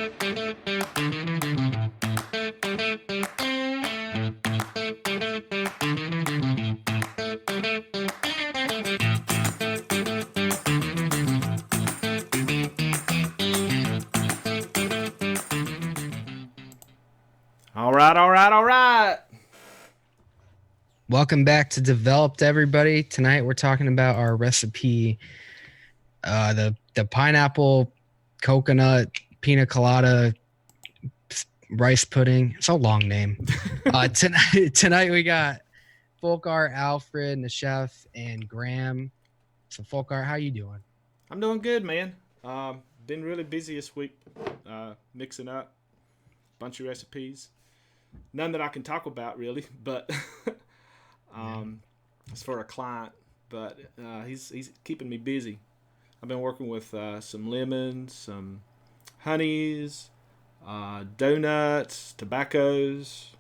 All right, all right, all right. Welcome back to Developed, everybody. Tonight we're talking about our recipe, the pineapple, coconut, pina colada, rice pudding. It's a long name. Tonight we got Folkart, Alfred, the chef, and Graham. So Folkart, how you doing? I'm doing good, man. Been really busy this week, mixing up a bunch of recipes. None that I can talk about really, but it's for a client. But he's keeping me busy. I've been working with some lemons, some honeys, donuts, tobaccos,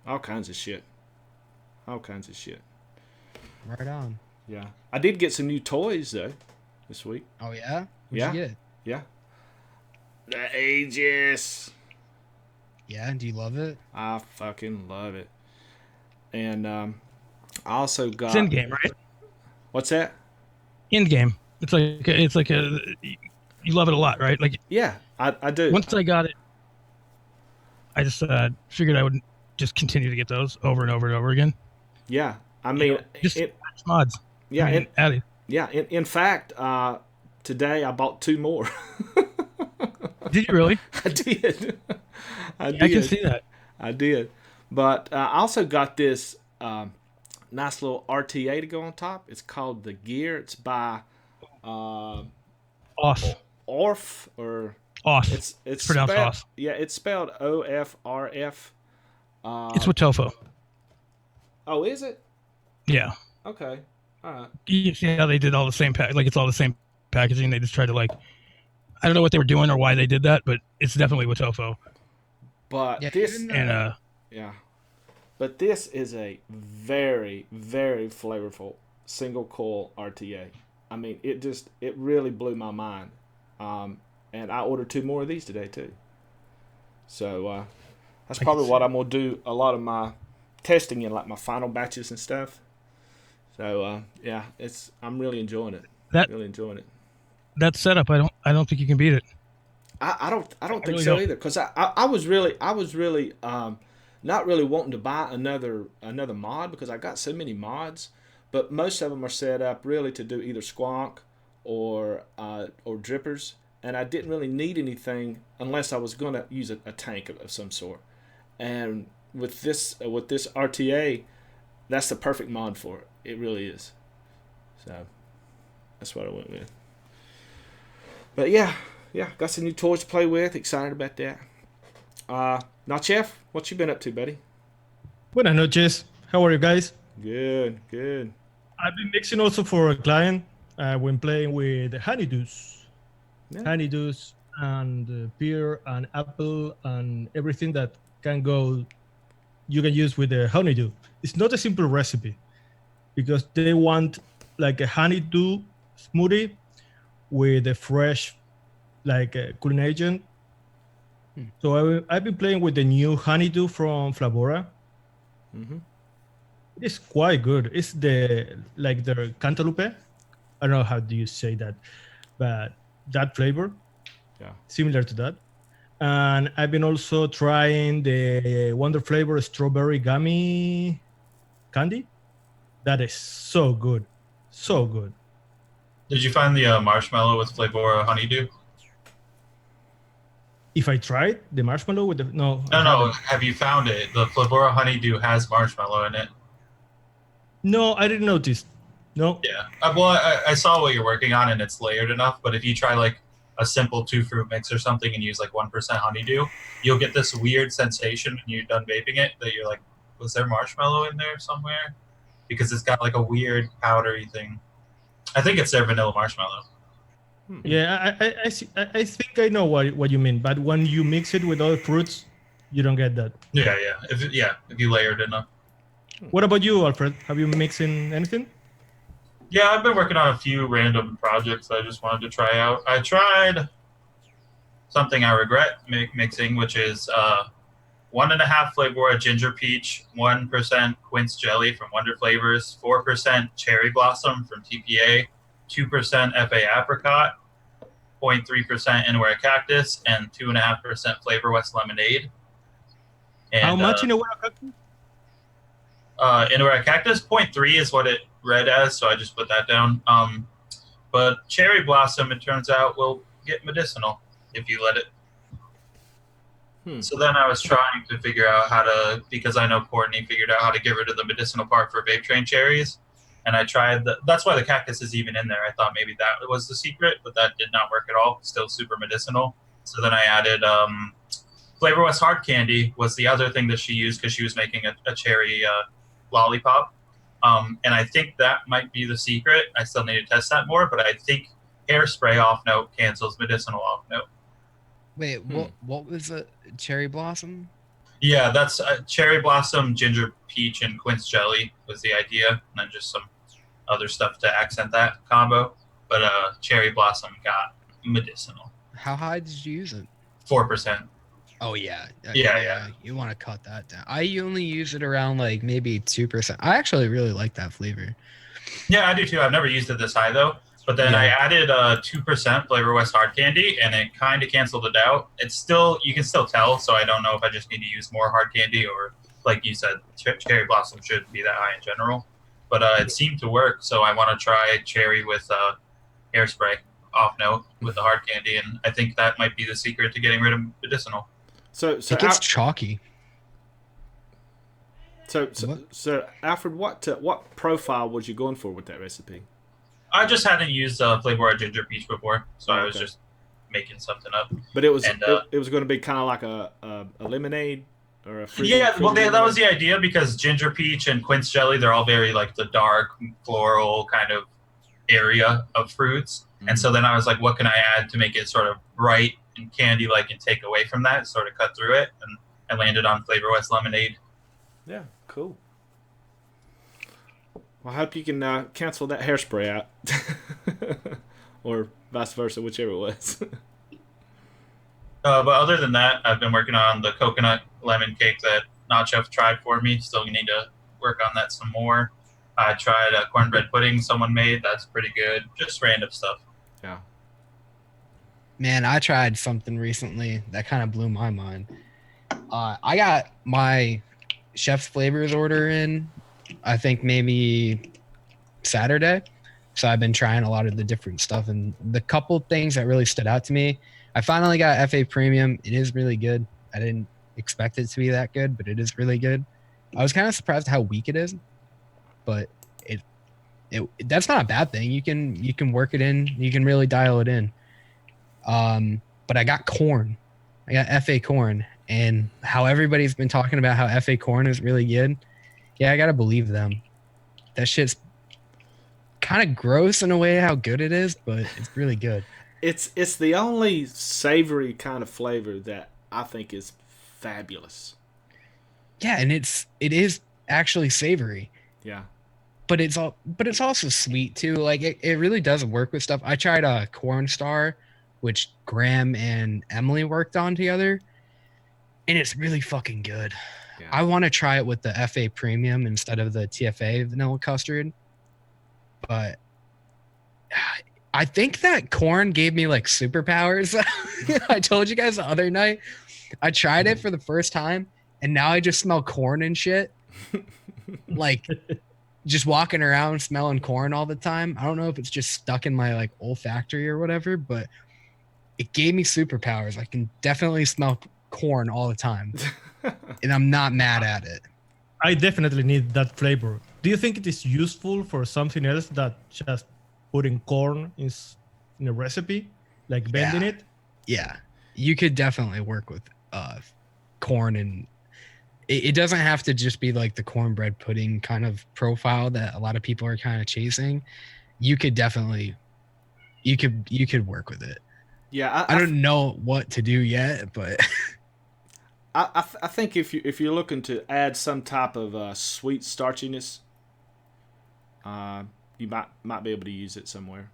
all kinds of shit. All kinds of shit. Right on. Yeah, I did get some new toys though this week. Oh yeah? What'd Yeah. you get? Yeah. The Aegis. Yeah, do you love it? I fucking love it. And I also got. It's in game, right? What's that? In game. It's like a you love it a lot, right? Like Yeah, I do. once I got it, I just figured I would just continue to get those over and over and over again. Yeah, I mean, Just mods. yeah, I mean, added. yeah. In fact, today I bought 2 more. Did you really? I did. I can see that. I did. But I also got this nice little RTA to go on top. It's called the Gear. It's by Off. Orf or Off. it's pronounced spelled, off. Yeah, it's spelled OFRF. It's with tofu. Oh, is it? Yeah. Okay. All right. You see how they did all the same like it's all the same packaging. They just tried to I don't know what they were doing or why they did that, but it's definitely with tofu. But Yeah, this And yeah. But this is a very, very flavorful single coil RTA. I mean, it really blew my mind. And I ordered 2 more of these today too. So that's probably what I'm gonna do a lot of my testing in, like my final batches and stuff. So yeah, I'm really enjoying it. Really enjoying it. that setup, I don't think you can beat it. I don't think really so don't. either, because I was really not really wanting to buy another mod, because I got so many mods, but most of them are set up really to do either squonk or drippers, and I didn't really need anything unless I was going to use a tank of some sort. And with this RTA, that's the perfect mod for it. It really is. So that's what I went with. But yeah, got some new toys to play with. Excited about that. Now, Chef, what you been up to, buddy? Buenas noches. How are you guys? Good. I've been mixing also for a client. I've been playing with honeydews. Yeah. Honeydews and pear and apple and everything that you can use with the honeydew. It's not a simple recipe because they want like a honeydew smoothie with a fresh cooling agent. So I've been playing with the new honeydew from Flavora. Mm-hmm. It's quite good. It's the cantaloupe. I don't know how do you say that, but that flavor, Yeah. similar to that. And I've been also trying the Wonder Flavor strawberry gummy candy. That is so good, so good. Did you find the marshmallow with Flavora honeydew? If I tried the marshmallow with the No. I haven't. Have you found it? The Flavora honeydew has marshmallow in it. No, I didn't notice. No. Yeah. I saw what you're working on, and it's layered enough. But if you try like a simple 2-fruit mix or something and use like 1% honeydew, you'll get this weird sensation when you're done vaping it that you're like, was there marshmallow in there somewhere? Because it's got like a weird powdery thing. I think it's their vanilla marshmallow. Yeah, I see. I think I know what you mean. But when you mix it with other fruits, you don't get that. Yeah. If you layer it enough. What about you, Alfred? Have you mixing anything? Yeah, I've been working on a few random projects I just wanted to try out. I tried something I regret mixing, which is 1.5 flavor of ginger peach, 1% quince jelly from Wonder Flavors, 4% cherry blossom from TPA, 2% FA apricot, 0.3% Inaware cactus, and 2.5% Flavor West lemonade. And, How much in a while? Inaware cactus 0.3 is what it read as, so I just put that down. But cherry blossom, it turns out, will get medicinal if you let it. So then I was trying to figure out how to, because I know Courtney figured out how to get rid of the medicinal part for vape train cherries. And I tried that's why the cactus is even in there. I thought maybe that was the secret, but that did not work at all. Still super medicinal. So then I added Flavor West hard candy was the other thing that she used because she was making a cherry lollipop. And I think that might be the secret. I still need to test that more, but I think hairspray off note cancels medicinal off note. Wait, what was a cherry blossom? Yeah, that's cherry blossom, ginger peach, and quince jelly was the idea, and then just some other stuff to accent that combo. But cherry blossom got medicinal. How high did you use it? 4%. Oh yeah. Yeah. You want to cut that down. I only use it around like maybe 2%. I actually really like that flavor. Yeah, I do too. I've never used it this high though. But then I added 2% Flavor West hard candy, and it kind of canceled it out. It's still, you can still tell, so I don't know if I just need to use more hard candy or, like you said, cherry blossom shouldn't be that high in general. But it seemed to work, so I want to try cherry with hairspray off note with the hard candy, and I think that might be the secret to getting rid of medicinal. So it gets chalky. So Alfred, what profile was you going for with that recipe? I just hadn't used Flavor of ginger peach before, so I was just making something up. But it was it was going to be kind of like a lemonade or a fruit. Yeah, well, that was the idea because ginger peach and quince jelly, they're all very like the dark floral kind of area of fruits. Mm-hmm. And so then I was like, what can I add to make it sort of bright and candy-like and take away from that, sort of cut through it, and I landed on Flavor West lemonade. Yeah, cool. Well, I hope you can cancel that hairspray out. Or vice versa, whichever it was. But other than that, I've been working on the coconut lemon cake that Nacho tried for me. Still need to work on that some more. I tried a cornbread pudding someone made. That's pretty good. Just random stuff. Yeah. Man, I tried something recently that kind of blew my mind. I got my chef's flavors order in, I think maybe Saturday. So I've been trying a lot of the different stuff, and the couple things that really stood out to me, I finally got FA Premium. It is really good. I didn't expect it to be that good, but it is really good. I was kind of surprised how weak it is, but it that's not a bad thing. You can work it in. You can really dial it in. But I got corn. I got FA corn, and how everybody's been talking about how FA corn is really good. Yeah, I gotta believe them. That shit's kind of gross in a way how good it is, but it's really good. It's the only savory kind of flavor that I think is fabulous. Yeah, and it is actually savory. Yeah. But it's also sweet too. Like it really does work with stuff. I tried a Corn Star, which Graham and Emily worked on together, and it's really fucking good. Yeah. I want to try it with the FA Premium instead of the TFA vanilla custard. But I think that corn gave me like superpowers. I told you guys the other night, I tried it for the first time, and now I just smell corn and shit. Like just walking around smelling corn all the time. I don't know if it's just stuck in my like olfactory or whatever, but it gave me superpowers. I can definitely smell corn all the time, and I'm not mad at it. I definitely need that flavor. Do you think it is useful for something else that just putting corn is in a recipe, like bending it? Yeah, you could definitely work with corn, and it doesn't have to just be like the cornbread pudding kind of profile that a lot of people are kind of chasing. You could definitely, you could work with it. Yeah, I don't know what to do yet, but I think if you're looking to add some type of sweet starchiness, you might be able to use it somewhere.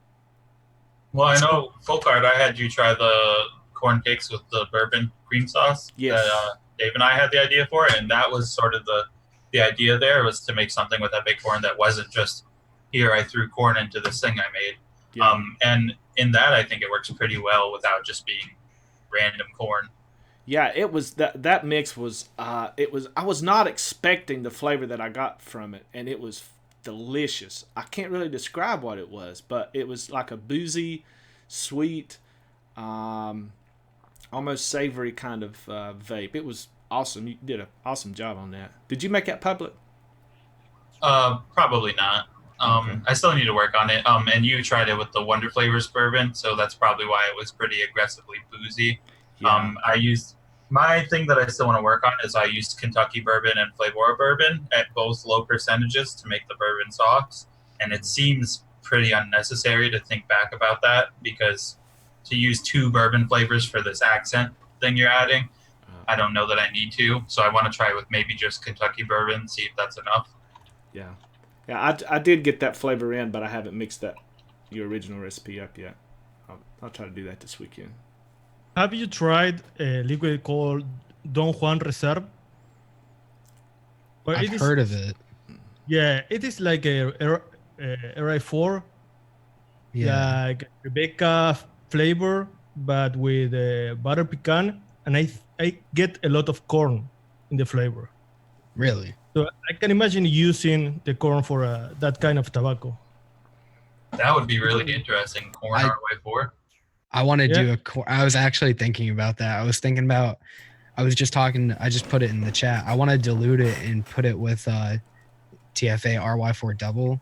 Well, I know Folkart, I had you try the corn cakes with the bourbon cream sauce Yes. that Dave and I had the idea for, and that was sort of the idea there was to make something with epic corn that wasn't just here I threw corn into this thing I made. Yeah. And in that I think it works pretty well without just being random corn. Yeah, it was that mix was I was not expecting the flavor that I got from it, and it was delicious. I can't really describe what it was, but it was like a boozy, sweet, almost savory kind of vape. It was awesome. You did an awesome job on that. Did you make that public? Probably not. Okay. I still need to work on it. And you tried it with the Wonder Flavors bourbon, so that's probably why it was pretty aggressively boozy. Yeah. I used my thing that I still want to work on is I used Kentucky bourbon and Flavor bourbon at both low percentages to make the bourbon sauce, and it seems pretty unnecessary to think back about that because to use 2 bourbon flavors for this accent thing you're adding, I don't know that I need to. So I want to try with maybe just Kentucky bourbon, see if that's enough. Yeah. Yeah, I did get that flavor in, but I haven't mixed your original recipe up yet. I'll try to do that this weekend. Have you tried a liquid called Don Juan Reserve? Well, I've heard of it. Yeah, it is like a RI4, Yeah. like Rebecca flavor, but with butter pecan, and I get a lot of corn in the flavor. Really? So I can imagine using the corn for that kind of tobacco. That would be really interesting. Corn RY4. I want to do I was actually thinking about that. I just put it in the chat. I want to dilute it and put it with TFA RY4 double.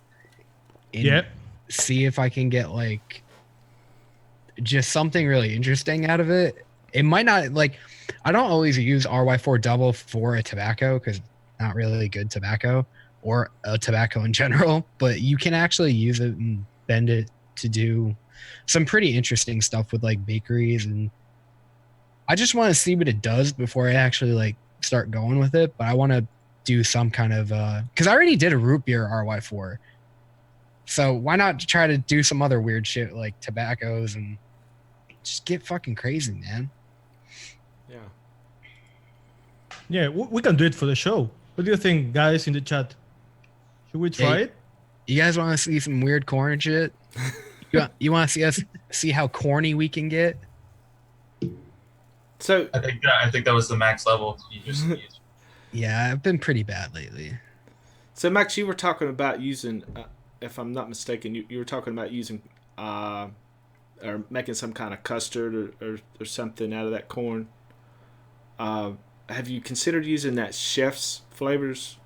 And see if I can get like just something really interesting out of it. It might not I don't always use RY4 double for a tobacco because not really good tobacco or a tobacco in general, but you can actually use it and bend it to do some pretty interesting stuff with like bakeries, and I just want to see what it does before I actually start going with it. But I want to do some kind of because I already did a root beer RY4, so why not try to do some other weird shit like tobaccos and just get fucking crazy, man. Yeah, we can do it for the show. What do you think, guys, in the chat? Should we try it? You guys want to see some weird corn shit? You want to see us see how corny we can get? So I think that was the max level you just used. Yeah, I've been pretty bad lately. So Max, you were talking about using, if I'm not mistaken, you were talking about using or making some kind of custard or something out of that corn. Have you considered using that chef's flavors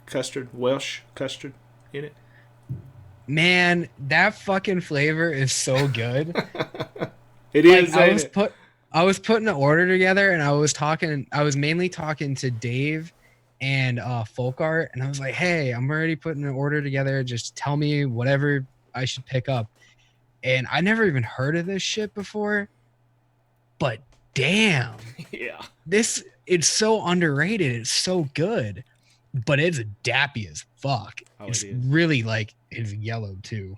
custard, Welsh custard in it? Man, that fucking flavor is so good. It is. I was putting an order together, and I was mainly talking to Dave and Folk Art, and I was like, "Hey, I'm already putting an order together. Just tell me whatever I should pick up." And I never even heard of this shit before, but damn, yeah, it's so underrated. It's so good, but it's dappy as fuck. It's really it's yellow too.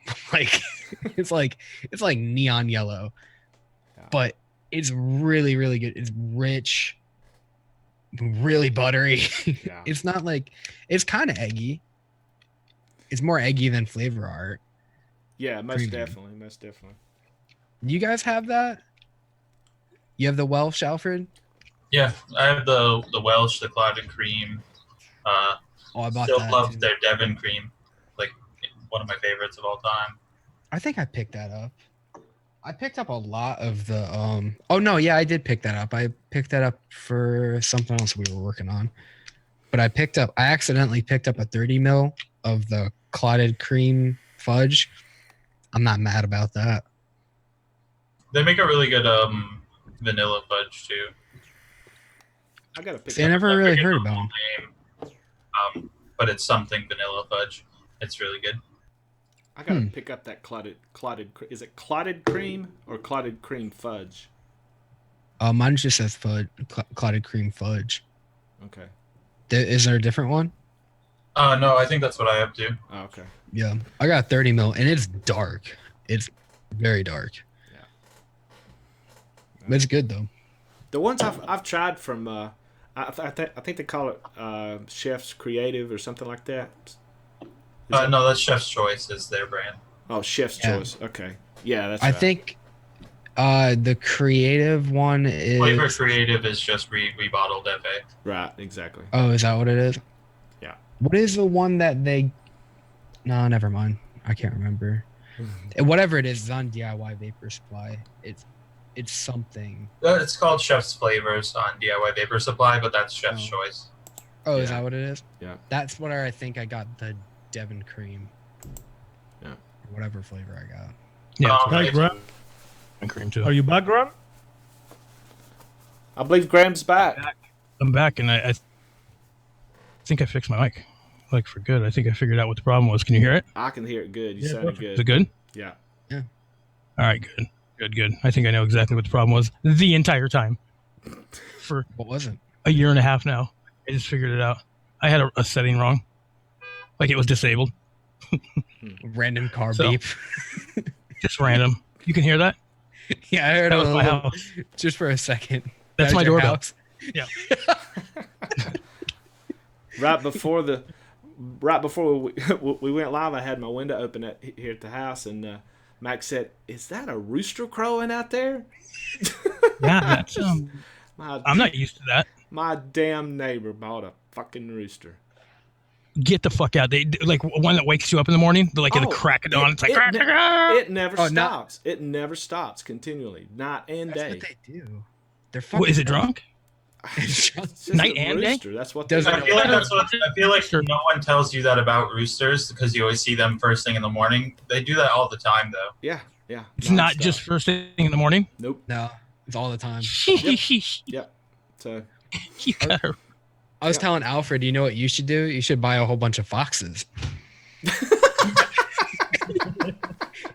it's like neon yellow, but it's really, really good. It's rich, really buttery. Yeah. It's not it's kind of eggy. It's more eggy than Flavor Art. Yeah, most definitely. You guys have that? You have the Welsh, Alfred? Yeah, I have the Welsh, the Clotted Cream. I bought still that love too. their Devon Cream, one of my favorites of all time. I think I picked that up. I picked up a lot of the oh no, yeah, I did pick that up. I picked that up for something else we were working on. But I accidentally picked up a 30 ml of the Clotted Cream fudge. I'm not mad about that. They make a really good vanilla fudge too. I gotta pick. I never really heard about them. But it's something vanilla fudge. It's really good. I gotta pick up that clotted. Is it clotted cream or clotted cream fudge? Mine just says fudge, Clotted Cream fudge. Okay. Is there a different one? No, I think that's what I have too. Oh, okay. Yeah, I got 30 ml, and it's dark. It's very dark. Yeah. It's good though. The ones I've tried from I think they call it Chef's Creative or something like that. No, that's Chef's Choice is their brand. Oh, Chef's Yeah. Choice. Okay. Yeah, that's I right. think the creative one is Flavor Creative is just rebottled FA. Right, exactly. Oh, is that what it is? Yeah. What is the one that they? No, never mind. I can't remember. Whatever it is, it's on DIY Vapor Supply. It's something. It's called Chef's Flavors on DIY Vapor Supply, but that's Chef's Choice. Oh, is Yeah. that what it is? Yeah. That's what I think I got the Devon Cream. Yeah. Or whatever flavor I got. Yeah, Hi, it's- Graham. and cream too. Are you back, Graham? I believe Graham's back. I'm back, and I think I fixed my mic, like for good. I think I figured out what the problem was. Can you hear it? I can hear it good. You Yeah, sounded perfect. Is it good. good? Yeah. All right, good. I think I know exactly what the problem was the entire time. For What was it? a year and a half now, I just figured it out. I had a setting wrong, like it was disabled, Random car So- beep. just random. You can hear that? Yeah, I heard That it was a my little, house. just for a second. That's That my was your doorbell. house? Right before we went live, I had my window open here at the house, and Max said, "Is that a rooster crowing out there?" Yeah, that's My I'm not used to that. my damn neighbor bought a fucking rooster. Get the fuck out. They like one that wakes you up in the morning. They're like in the Oh, crack of dawn. It's like It never Oh, no. stops. It never stops continually, night and That's day. what they do. They're fucking. what, is it drunk? It's just Night a and day? rooster. That's what Does they it- I feel like no one tells you that about roosters because you always see them first thing in the morning. They do that all the time, though. Yeah. It's not nonstop. just first thing in the morning. Nope. No, it's all the time. So You gotta- I was Yeah. telling Alfred, you know what you should do? You should buy a whole bunch of foxes.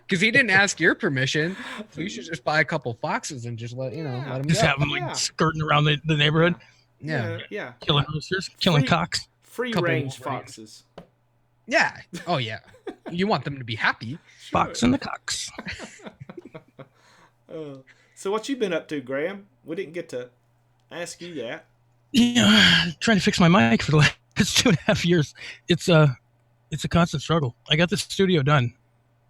Because he didn't ask your permission, so you should just buy a couple foxes and just let Yeah. let him just go. have them like Yeah. skirting around the neighborhood, Yeah, killing roosters, killing Free- cocks. free Couple range Wolverines. foxes. yeah. Oh yeah. You want them to be happy. Fox and the cocks. So what you been up to, Graham? We didn't get to ask you that. Yeah, trying to fix my mic for the last 2.5 years. It's a constant struggle. I got the studio done,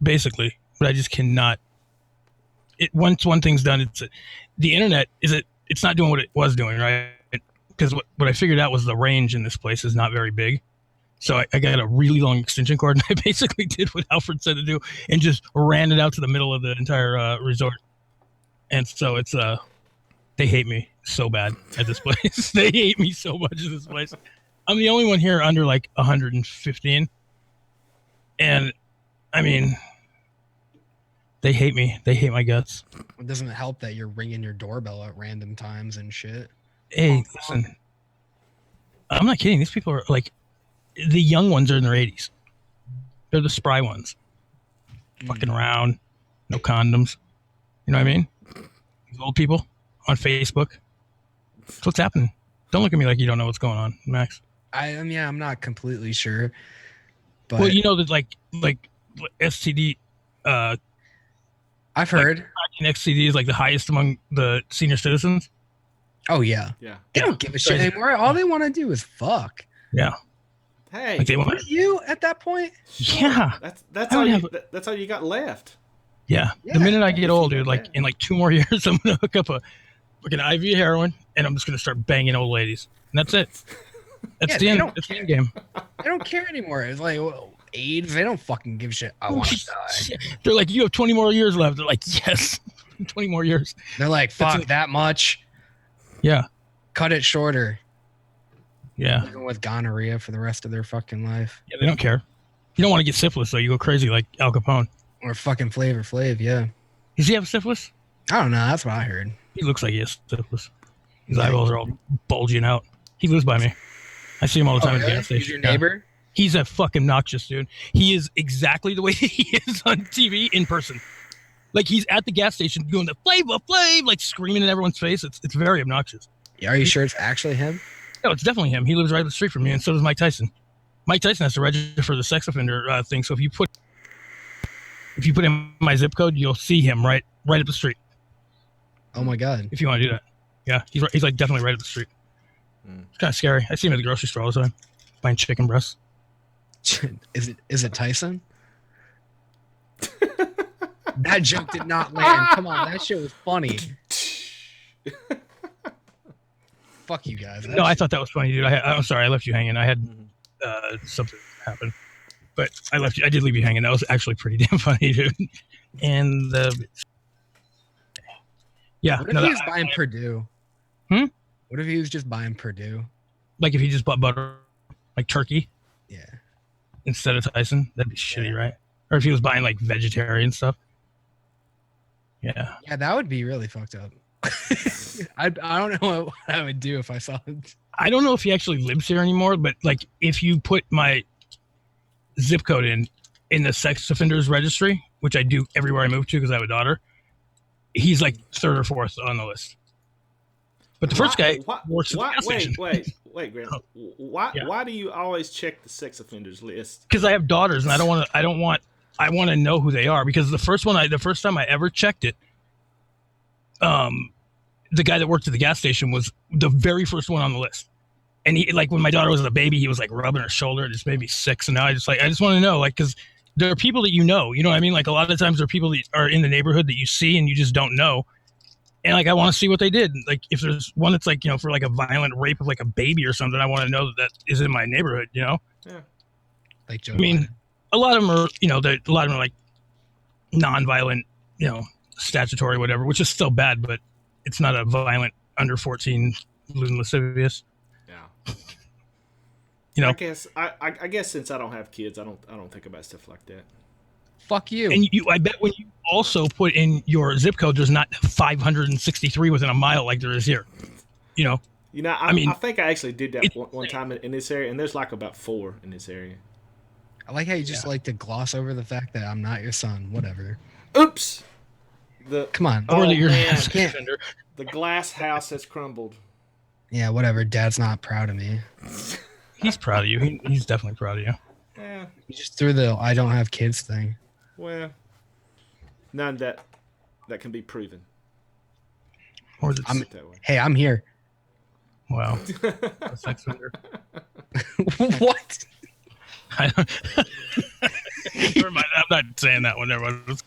basically, but I just cannot. Once one thing's done, the internet it's not doing what it was doing, right? Because what I figured out was the range in this place is not very big. So I got a really long extension cord, and I basically did what Alfred said to do and just ran it out to the middle of the entire resort. And so it's they hate me so bad at this place. They hate me so much at this place. I'm the only one here under like 115. And I mean, they hate me. They hate my guts. It doesn't help that you're ringing your doorbell at random times and shit. Hey, listen. I'm not kidding. These people are like, the young ones are in their 80s. They're the spry ones. Fucking around. No condoms. You know what I mean? These old people on Facebook. That's what's happening. Don't look at me like you don't know what's going on, Max. I mean, I'm not completely sure, but Well, you know that like STD, I've heard. STD is like the highest among the senior citizens. Oh yeah, Yeah. they Yeah. don't give a shit Crazy. anymore. All they want to do is fuck. Yeah. Hey. Like they want. Aren't you at that point? Yeah. That's I all would you. have- That's all you got left. Yeah. Yeah, The minute I get if old, you dude, do like that. in like 2 more years, I'm gonna hook up a fucking IV heroin, and I'm just gonna start banging old ladies, and that's it. That's Yeah, the they end. don't That's the end game. They don't care anymore. It's like well, AIDS. They don't fucking give a shit. I want to die. They're like, you have 20 more years left. They're like, yes, 20 more years. They're like, That's fuck it. that much. Yeah. Cut it shorter. Yeah. Living with gonorrhea for the rest of their fucking life. Yeah. They don't care. You don't want to get syphilis, though. You go crazy like Al Capone. Or fucking Flavor Flav, yeah. Does he have syphilis? I don't know. That's what I heard. He looks like he has syphilis. His eyeballs are all bulging out. He lives by me. I see him all the time at the gas He's station. your neighbor? He's a fucking noxious dude. He is exactly the way that he is on TV in person. Like he's at the gas station doing the Flavor Flav, like screaming in everyone's face. It's very obnoxious. Yeah, are you sure it's actually him? No, it's definitely him. He lives right up the street from me, and so does Mike Tyson. Mike Tyson has to register for the sex offender thing. So if you put in my zip code, you'll see him right up the street. Oh my god. If you want to do that. Yeah, he's like definitely right up the street. It's kind of scary. I see him at the grocery store all the time, buying chicken breasts. Is it Tyson? That joke did not land. Come on, that shit was funny. Fuck you guys. No, I thought that was funny, dude. I'm sorry, I left you hanging. I had something happen, but I did leave you hanging. That was actually pretty damn funny, dude. And yeah. What if he was buying Purdue? What if he was just buying Purdue? Like if he just bought butter, like turkey? Yeah. Instead of Tyson? That'd be shitty, right? Or if he was buying like vegetarian stuff? Yeah. Yeah, that would be really fucked up. I don't know what I would do if I saw him. I don't know if he actually lives here anymore, but like if you put my zip code in the sex offenders registry, which I do everywhere I move to because I have a daughter, he's like third or fourth on the list. But the first guy works at the gas station. Wait, Grant. Why do you always check the sex offenders list? Because I have daughters, and I want to know who they are. Because the first time I ever checked it, the guy that worked at the gas station was the very first one on the list. And he, like, when my daughter was a baby, he was like rubbing her shoulder. It just made me sick. So now I just want to know, like, because there are people that you know what I mean? Like a lot of times there are people that are in the neighborhood that you see and you just don't know. And like, I want to see what they did. Like if there's one that's like, for like a violent rape of like a baby or something, I want to know that is in my neighborhood, Yeah. Like Joe. I mean, a lot of them are, a lot of them are like non-violent, statutory, whatever, which is still bad, but it's not a violent under 14 lewd and lascivious. Yeah. I guess since I don't have kids, I don't think about stuff like that. Fuck you. And I bet when you also put in your zip code, there's not 563 within a mile like there is here. I think I actually did that one time in this area, and there's like about 4 in this area. I like how you just like to gloss over the fact that I'm not your son. Whatever. Oops. Come on. Or that you're the glass house has crumbled. Yeah, whatever. Dad's not proud of me. He's proud of you. He's definitely proud of you. Yeah. You just threw the I don't have kids thing. Well, none that can be proven. Or hey, I'm here. Wow. A sex offender. What? Never mind. I'm not saying that one. Never mind.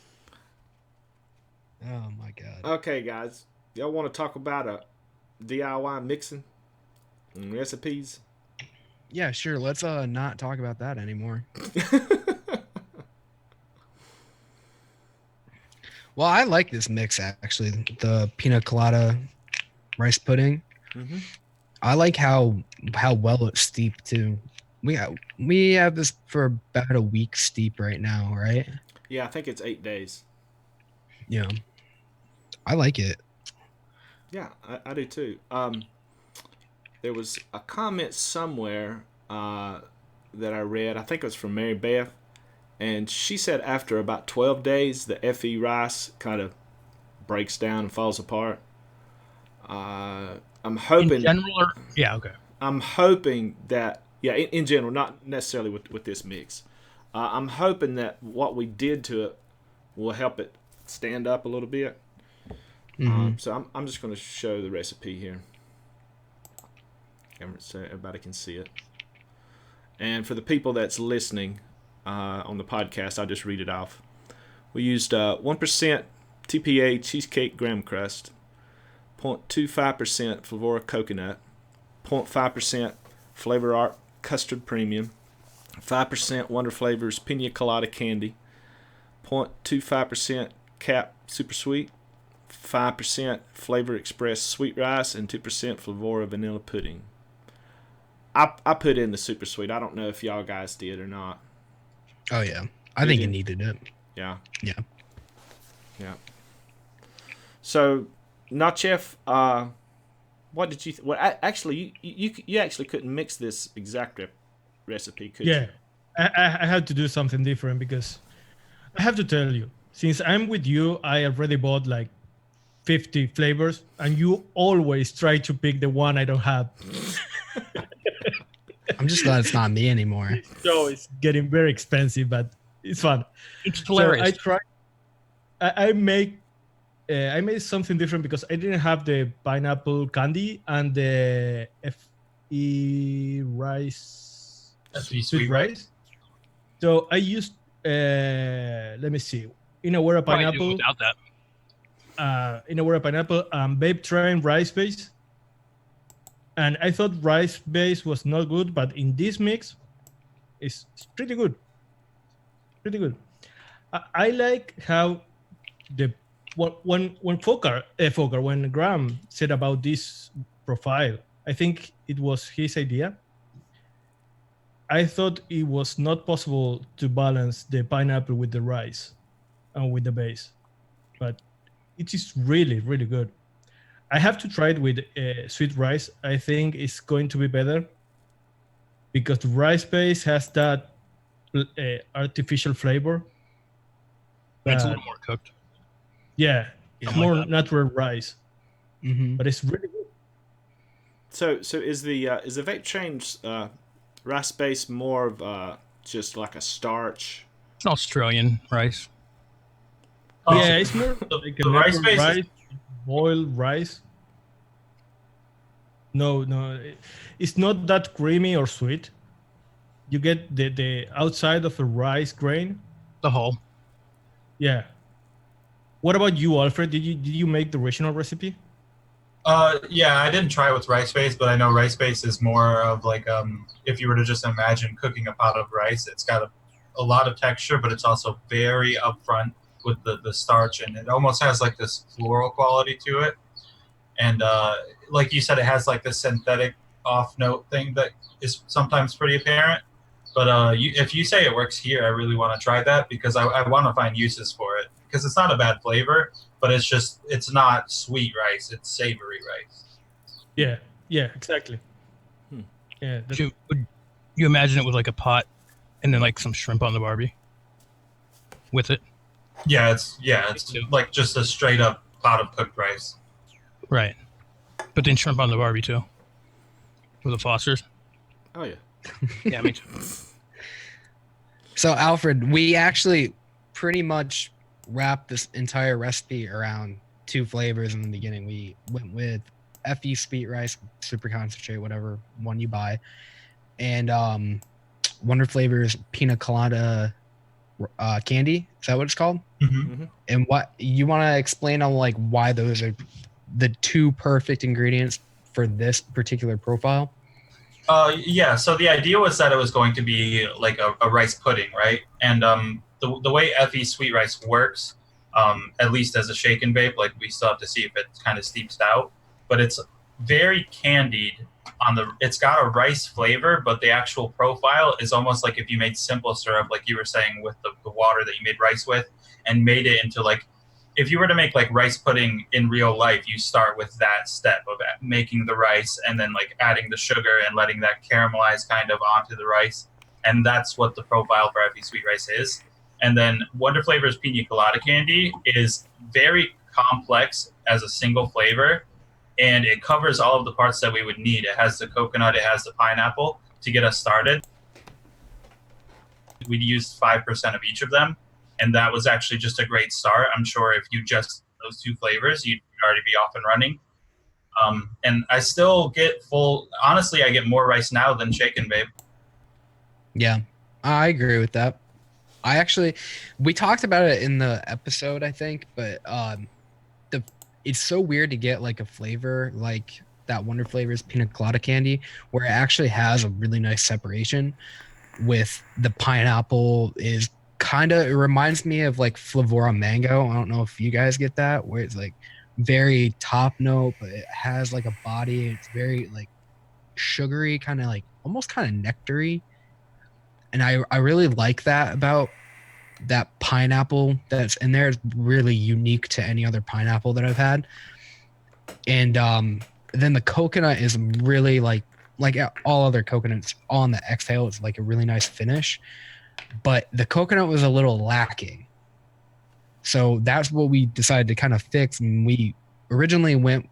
Oh my god. Okay, guys, y'all want to talk about a DIY mixing and recipes? Yeah, sure. Let's not talk about that anymore. Well, I like this mix actually. The Pina Colada rice pudding. Mm-hmm. I like how well it's steeped too. We have this for about a week steep right now, right? Yeah, I think it's 8 days. Yeah, I like it. Yeah, I do too. There was a comment somewhere that I read. I think it was from Mary Beth, and she said after about 12 days, the FE rice kind of breaks down and falls apart. I'm hoping. In general, okay. I'm hoping that in general, not necessarily with this mix. I'm hoping that what we did to it will help it stand up a little bit. Mm-hmm. So I'm just going to show the recipe here, so everybody can see it. And for the people that's listening on the podcast, I'll just read it off. We used 1% TPA cheesecake graham crust, 0.25% Flavora coconut, 0.5% Flavor Art custard premium, 5% Wonder Flavors Pina Colada candy, 0.25% Cap super sweet, 5% Flavor Express sweet rice, and 2% Flavora vanilla pudding. I put in the super sweet. I don't know if y'all guys did or not. Oh yeah, I think it needed it. Yeah. So, Nachef, what did you? Well, actually, you actually couldn't mix this exact recipe, could you? Yeah, I had to do something different because I have to tell you, since I'm with you, I already bought like 50 flavors, and you always try to pick the one I don't have. I'm just glad it's not me anymore. So it's getting very expensive, but it's fun. It's hilarious. So I make I made something different because I didn't have the pineapple candy and the FE rice, FE sweet sweet rice. So I used, let me see, Inawera Probably do pineapple, without that. Inawera pineapple, Babe Train rice base. And I thought rice base was not good, but in this mix, it's pretty good. Pretty good. I like how the when Fokker when Graham said about this profile, I think it was his idea. I thought it was not possible to balance the pineapple with the rice and with the base, but it is really really good. I have to try it with sweet rice. I think it's going to be better because the rice base has that artificial flavor. It's a But little more cooked. yeah, it's Something like more that. natural rice, Mm-hmm. but it's really good. So is the vape change rice base more of just like a starch? It's Australian rice. Yeah, it's more The, like a the rice natural base is, rice, boiled rice. No, it's not that creamy or sweet. You get the outside of a rice grain. The whole. Yeah. What about you, Alfred? Did you make the original recipe? yeah, I didn't try it with rice base, but I know rice base is more of like if you were to just imagine cooking a pot of rice, it's got a lot of texture, but it's also very upfront with the starch, and it almost has like this floral quality to it. And like you said, it has like this synthetic off note thing that is sometimes pretty apparent. But if you say it works here, I really want to try that because I want to find uses for it because it's not a bad flavor, but it's not sweet rice; it's savory rice. Yeah, exactly. Hmm. Yeah, Would you imagine it with like a pot and then like some shrimp on the barbie with it? It's like just a straight up pot of cooked rice. Right. But then shrimp on the barbie too. With the Fosters. Oh yeah. Yeah, me too. So, Alfred, we actually pretty much wrapped this entire recipe around two flavors in the beginning. We went with FE sweet rice, super concentrate, whatever one you buy, and Wonder Flavors Pina Colada candy. Is that what it's called? Mm-hmm. And what you want to explain on like why those are the two perfect ingredients for this particular profile? Yeah, so the idea was that it was going to be like a rice pudding, right? And the way FE sweet rice works, at least as a shaken vape, like we still have to see if it kind of steeps out, but it's very candied it's got a rice flavor, but the actual profile is almost like if you made simple syrup, like you were saying with the water that you made rice with, and made it into like if you were to make like rice pudding in real life, you start with that step of making the rice and then like adding the sugar and letting that caramelize kind of onto the rice. And that's what the profile for FE sweet rice is. And then Wonder Flavor's Pina Colada candy is very complex as a single flavor. And it covers all of the parts that we would need. It has the coconut, it has the pineapple to get us started. We used 5% of each of them. And that was actually just a great start. I'm sure if you just those two flavors, you'd already be off and running. And I still get honestly, I get more rice now than shaken vape. Yeah, I agree with that. We talked about it in the episode, I think, but it's so weird to get like a flavor like that Wonder Flavors Pina Colada candy where it actually has a really nice separation with the pineapple is it reminds me of like Flavora mango. I don't know if you guys get that where it's like very top note, but it has like a body. It's very like sugary, kind of like almost kind of nectary. And I really like that about that pineapple that's in there. Is really unique to any other pineapple that I've had. And then the coconut is really like all other coconuts on the exhale. It's like a really nice finish, but the coconut was a little lacking. So that's what we decided to kind of fix. And we originally went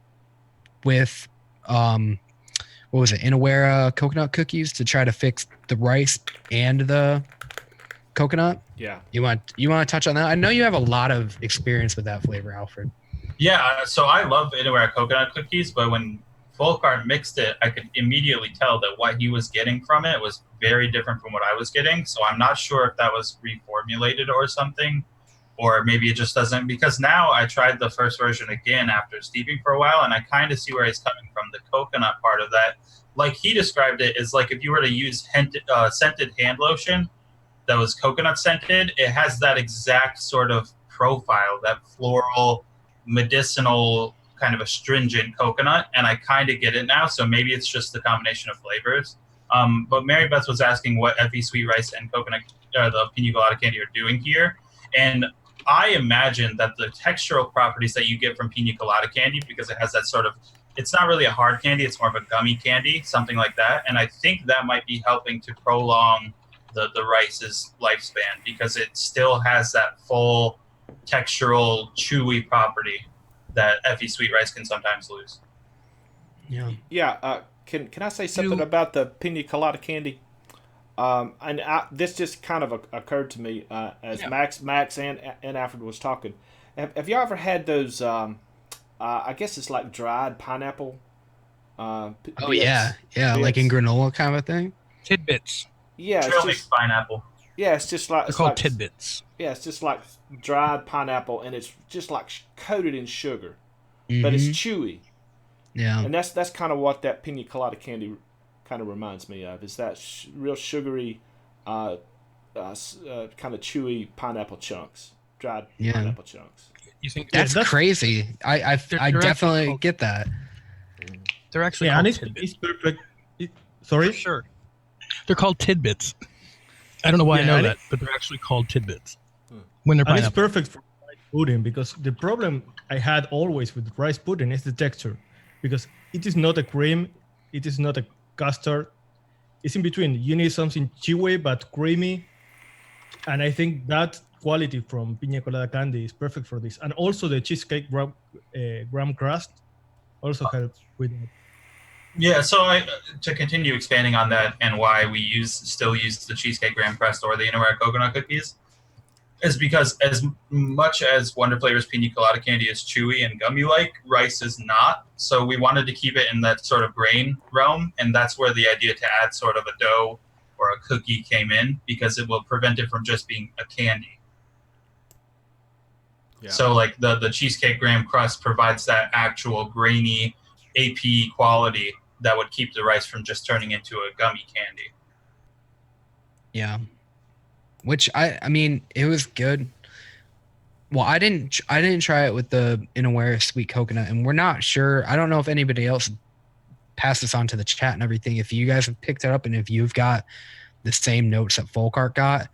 with what was it, Inawera coconut cookies to try to fix the rice and the coconut. Yeah. You want to touch on that? I know you have a lot of experience with that flavor, Alfred. Yeah, so I love Anywhere coconut cookies, but when Volkart mixed it, I could immediately tell that what he was getting from it was very different from what I was getting. So I'm not sure if that was reformulated or something, or maybe it just doesn't. Because now I tried the first version again after steeping for a while, and I kind of see where he's coming from. The coconut part of that, like he described it, is like if you were to use scented hand lotion that was coconut scented, it has that exact sort of profile, that floral, medicinal, kind of astringent coconut, and I kind of get it now. So maybe it's just the combination of flavors. But Mary Beth was asking what Effie Sweet Rice and coconut, the Pina Colada candy are doing here, and I imagine that the textural properties that you get from Pina Colada candy, because it has that sort of, it's not really a hard candy, it's more of a gummy candy, something like that, and I think that might be helping to prolong the rice's lifespan because it still has that full textural chewy property that Effie Sweet Rice can sometimes lose. Yeah. Yeah. Can I say something about the Pina Colada candy? This just kind of occurred to me as Max and Alfred was talking. Have y'all ever had those? I guess it's like dried pineapple. Oh bits, yeah, like in granola kind of thing. Tidbits. Yeah, Trail mix pineapple. yeah, it's just like They're called tidbits. Yeah, it's just like dried pineapple, and it's just like coated in sugar, Mm-hmm. but it's chewy. Yeah. And that's kind of what that Pina Colada candy kind of reminds me of. Is that real sugary, kind of chewy pineapple chunks, dried pineapple chunks. You think That's crazy. I definitely get that. They're actually Yeah, and called it's tidbits. perfect. Sorry? For sure. They're called tidbits. I don't know why I know that, but they're actually called tidbits when they're And it's pineapple. perfect for rice pudding because the problem I had always with rice pudding is the texture, because it is not a cream, it is not a custard, it's in between. You need something chewy but creamy, and I think that quality from Pina Colada candy is perfect for this. And also the cheesecake graham crust also helps with it. Yeah, so to continue expanding on that and why we still use the cheesecake graham crust or the Inawera coconut cookies is because as much as Wonder Flavor's Pina Colada candy is chewy and gummy-like, rice is not. So we wanted to keep it in that sort of grain realm, and that's where the idea to add sort of a dough or a cookie came in, because it will prevent it from just being a candy. Yeah. So like the cheesecake graham crust provides that actual grainy AP quality that would keep the rice from just turning into a gummy candy. Yeah. Which I mean, it was good. Well, I didn't try it with the Inawera sweet coconut, and we're not sure. I don't know if anybody else passed this on to the chat and everything. If you guys have picked it up and if you've got the same notes that Folkart got,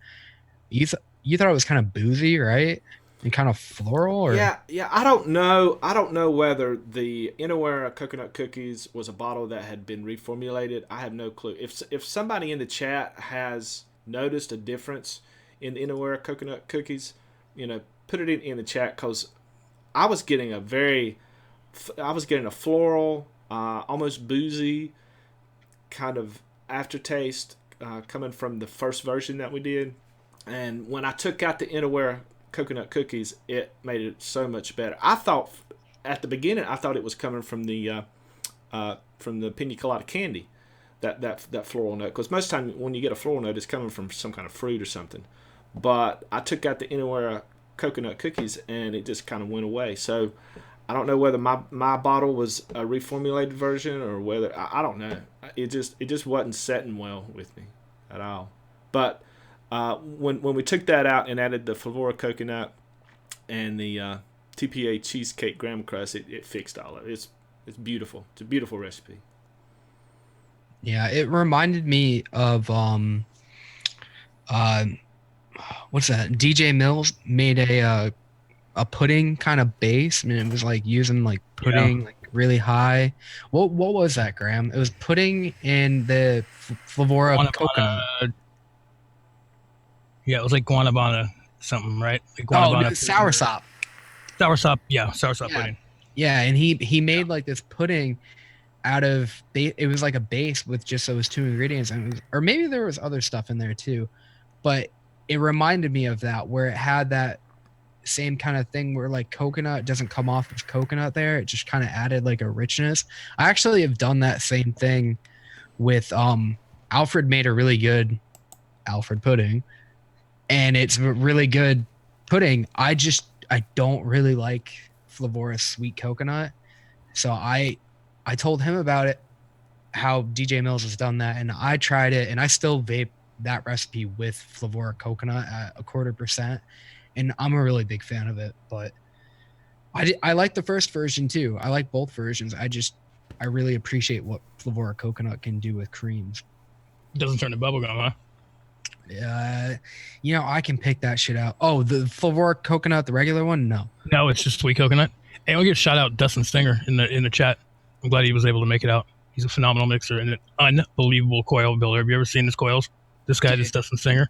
you thought it was kind of boozy, right? And kind of floral, or yeah. I don't know whether the Inawera coconut cookies was a bottle that had been reformulated. I have no clue. If somebody in the chat has noticed a difference in the Inawera coconut cookies, put it in the chat, because I was getting a floral, almost boozy kind of aftertaste coming from the first version that we did, and when I took out the Inawera coconut cookies, it made it so much better. I thought at the beginning it was coming from the Pina Colada candy, that floral note, because most of the time when you get a floral note, it's coming from some kind of fruit or something. But I took out the Inawera coconut cookies and it just kind of went away. So I don't know whether my bottle was a reformulated version or whether I don't know. It just wasn't setting well with me at all. But when we took that out and added the Flavora coconut and the TPA cheesecake graham crust, it fixed all of it. It's beautiful. It's a beautiful recipe. Yeah, it reminded me of what's that? DJ Mills made a pudding kind of base. I mean, it was like using like pudding like really high. What was that, Graham? It was pudding in the Flavora coconut. Yeah, it was like guanabana something, right? Like guanabana soursop. Soursop, yeah, soursop pudding. Yeah, and he made like this pudding out of it was like a base with just those two ingredients, or maybe there was other stuff in there too, but it reminded me of that, where it had that same kind of thing where like coconut doesn't come off as coconut there. It just kind of added like a richness. I actually have done that same thing with Alfred made a really good Alfred pudding, and it's a really good pudding. I don't really like flavorous sweet coconut. So I told him about it, how DJ Mills has done that, and I tried it, and I still vape that recipe with Flavora coconut at 0.25%, and I'm a really big fan of it. But I like the first version too. I like both versions. I really appreciate what Flavora coconut can do with creams. Doesn't turn to bubblegum, huh? I can pick that shit out. Oh, the Flavora coconut, the regular one? No. No, it's just sweet coconut. And we'll give a shout out Dustin Stinger in the chat. I'm glad he was able to make it out. He's a phenomenal mixer and an unbelievable coil builder. Have you ever seen his coils? This guy, this Dustin Stinger.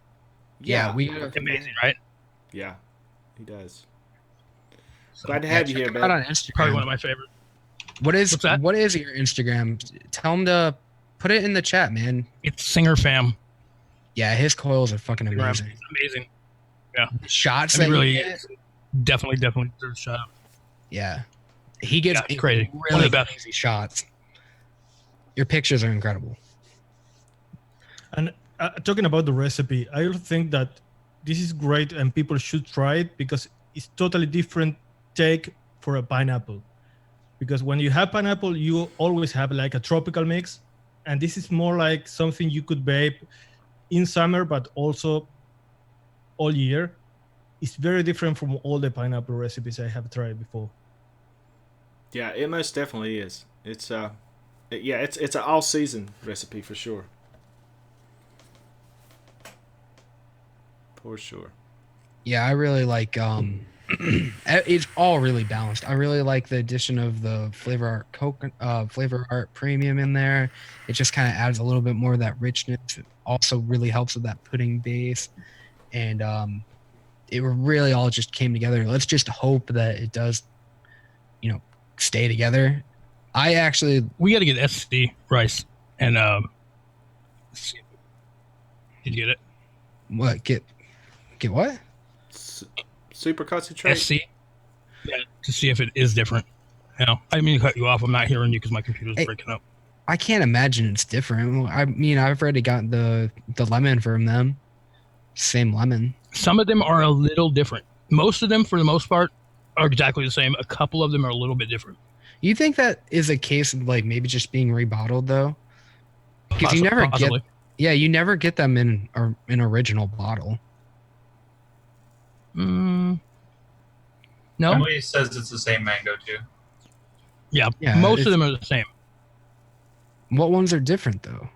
Yeah, Amazing, right? Yeah, he does. Glad to have you here, out on man. Instagram. Probably one of my favorites. What is What's that? What is your Instagram? Tell him to put it in the chat, man. It's Singer Fam. Yeah, his coils are fucking amazing. It's amazing. Shots I mean, that really, he gets, definitely deserves a shout out. yeah, he gets Yeah, crazy. One really of the best. crazy shots. Your pictures are incredible. And talking about the recipe, I also think that this is great and people should try it because it's totally different take for a pineapple. Because when you have pineapple, you always have like a tropical mix. And this is more like something you could vape in summer, but also all year. It's very different from all the pineapple recipes I have tried before. Yeah, it most definitely is. It's it's an all season recipe for sure. For sure. Yeah, I really like it's all really balanced. I really like the addition of the Flavor Art Premium in there. It just kind of adds a little bit more of that richness. It also really helps with that pudding base, and it really all just came together. Let's just hope that it does, stay together. We got to get SC rice and did you get it? What get what? Super concentrate. SC. Yeah, to see if it is different. I mean to cut you off. I'm not hearing you because my computer's breaking up. I can't imagine it's different. I mean, I've already got the lemon from them. Same lemon. Some of them are a little different. Most of them, for the most part, are exactly the same. A couple of them are a little bit different. You think that is a case of like maybe just being rebottled though? Because you never Possibly. you never get them in an original bottle. No. Emily says it's the same mango too. Yeah, Yeah, most of them are the same. What ones are different though?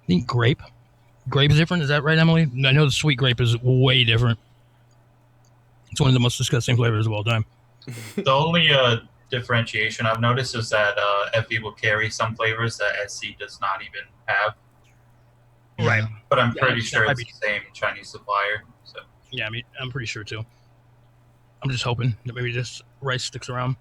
I think grape. Grape is different. Is that right, Emily? I know the sweet grape is way different. It's one of the most disgusting flavors of all time. The only differentiation I've noticed is that FE will carry some flavors that SC does not even have. Right. But I'm Yeah, pretty that sure might it's be- the same Chinese supplier. So Yeah, I mean, I'm pretty sure too. I'm just hoping that maybe this rice sticks around.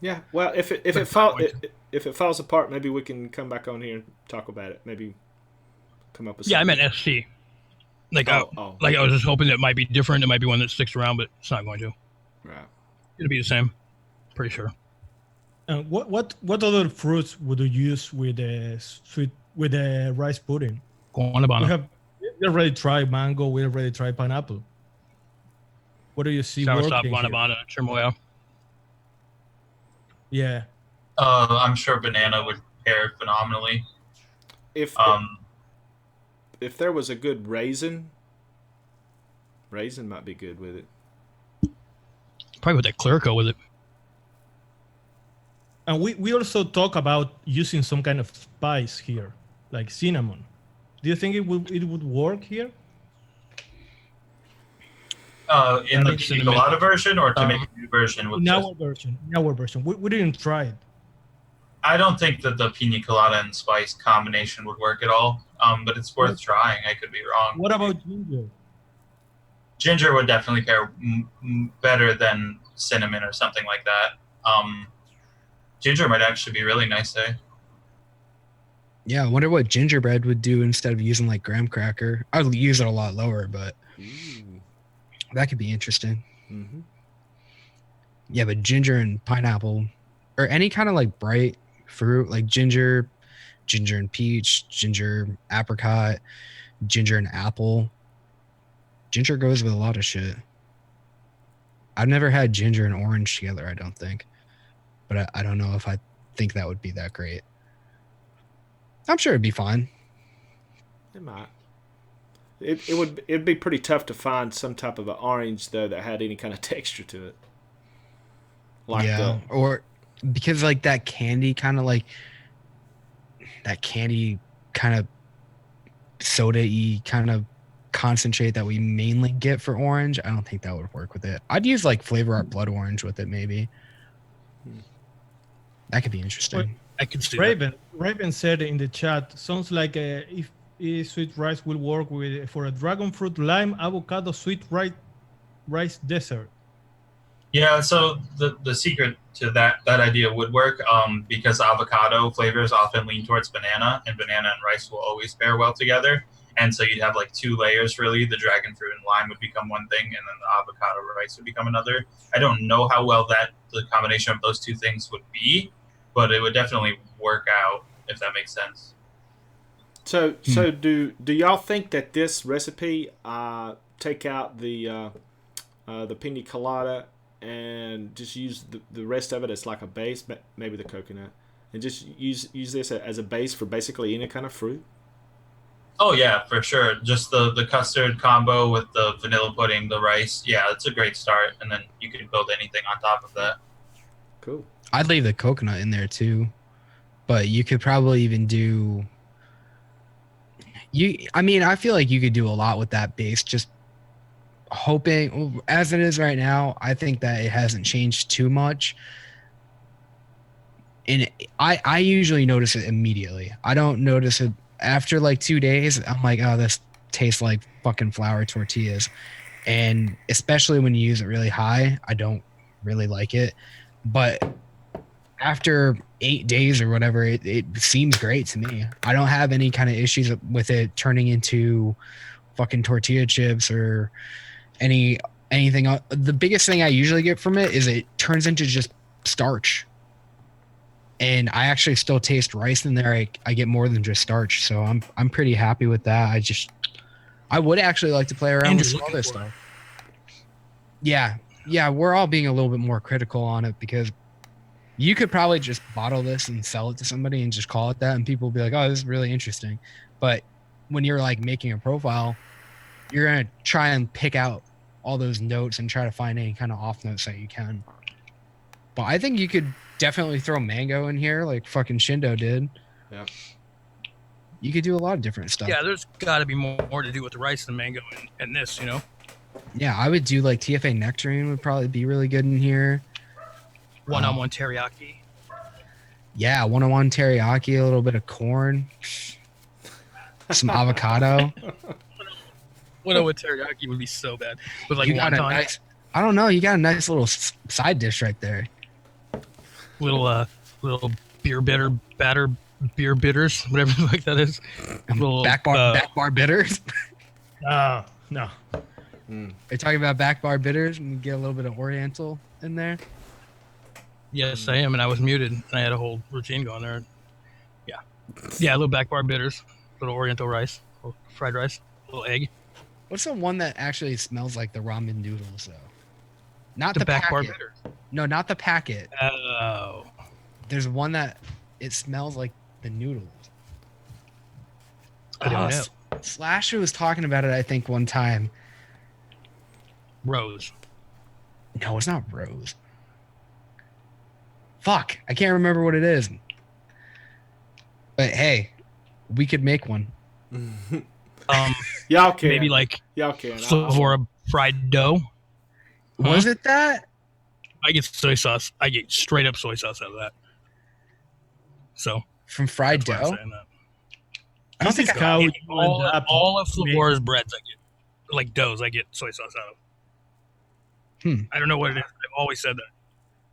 Yeah. Well, if But it falls apart, maybe we can come back on here and talk about it. Maybe come up with. Yeah, I something. meant SC. Like, Oh. I was just hoping that it might be different. It might be one that sticks around, but it's not going to. Right. It'll be the same. Pretty sure. And what other fruits would you use with the rice pudding? Guanabana. We already tried mango. We already tried pineapple. What do you see Soursop, working here? Guanabana, Cherimoya. Yeah. I'm sure banana would pair phenomenally. If there was a good raisin might be good with it. Probably with that Clerico with it. And we also talk about using some kind of spice here, like cinnamon. Do you think it would work here? In the Pina cinnamon. Colada version or to make a new version with In just, our version, we didn't try it. I don't think that the Pina Colada and spice combination would work at all. But it's worth trying. I could be wrong. What about ginger? Ginger would definitely pair better than cinnamon or something like that. Ginger might actually be really nice, eh? Yeah, I wonder what gingerbread would do instead of using like graham cracker. I would use it a lot lower, but Ooh. That could be interesting. Mm-hmm. Yeah, but ginger and pineapple, or any kind of like bright fruit, like ginger and peach, ginger apricot, ginger and apple. Ginger goes with a lot of shit. I've never had ginger and orange together, I don't think. But I don't know if I think that would be that great. I'm sure it'd be fine. It might. It'd be pretty tough to find some type of an orange though that had any kind of texture to it. Like yeah, or because like that candy kind of soda-y kind of concentrate that we mainly get for orange. I don't think that would work with it. I'd use like Flavor Art Blood Orange with it maybe. That could be interesting. I can see Raven said in the chat, sounds like if sweet rice will work with for a dragon fruit lime avocado sweet rice dessert. Yeah, so the secret to that idea would work because avocado flavors often lean towards banana, and banana and rice will always pair well together. And so you'd have like two layers really. The dragon fruit and lime would become one thing, and then the avocado rice would become another. I don't know how well the combination of those two things would be, but it would definitely work out if that makes sense. So do y'all think that this recipe take out the pina colada and just use the rest of it as like a base, maybe the coconut, and just use this as a base for basically any kind of fruit? Oh yeah, for sure. Just the custard combo with the vanilla pudding, the rice. Yeah, it's a great start, and then you can build anything on top of that. Cool. I'd leave the coconut in there too, but you could probably even do. I mean, I feel like you could do a lot with that base. Just hoping, as it is right now, I think that it hasn't changed too much. And I usually notice it immediately. I don't notice it after like 2 days. I'm like, oh, this tastes like fucking flour tortillas. And especially when you use it really high, I don't really like it. But after 8 days or whatever, it seems great to me. I don't have any kind of issues with it turning into fucking tortilla chips or anything. The biggest thing I usually get from it is it turns into just starch. And I actually still taste rice in there. I get more than just starch, so I'm pretty happy with that. I would actually like to play around with some other stuff. Yeah, we're all being a little bit more critical on it because you could probably just bottle this and sell it to somebody and just call it that, and people will be like, "Oh, this is really interesting." But when you're like making a profile, you're gonna try and pick out all those notes and try to find any kind of off notes that you can. But I think you could definitely throw mango in here like fucking Shindo did. Yeah. You could do a lot of different stuff. Yeah, there's got to be more to do with the rice than mango and this, you know? Yeah, I would do like TFA nectarine would probably be really good in here. One-on-one teriyaki. Yeah, one-on-one teriyaki, a little bit of corn, some avocado. One-on-one teriyaki would be so bad. With like wonton. I don't know. You got a nice little side dish right there. Little beer bitters, whatever the fuck that is. Little back bar bitters. No. Are you talking about back bar bitters and you get a little bit of Oriental in there? Yes, I am, and I was muted, and I had a whole routine going there. Yeah, a little back bar bitters, little Oriental rice, little fried rice, little egg. What's the one that actually smells like the ramen noodles though? Not the back packet. bar bitter. No, not the packet. Oh. There's one that it smells like the noodles. I don't know. Slasher was talking about it, I think, one time. Rose. No, it's not Rose. Fuck, I can't remember what it is. But hey, we could make one. Y'all can. Maybe like y'all can. Flavora fried dough. Was it that? I get soy sauce. I get straight up soy sauce out of that. So from fried dough. I don't think how all of Flavora's breads I get, like doughs, I get soy sauce out of. I don't know what it is. I've always said that.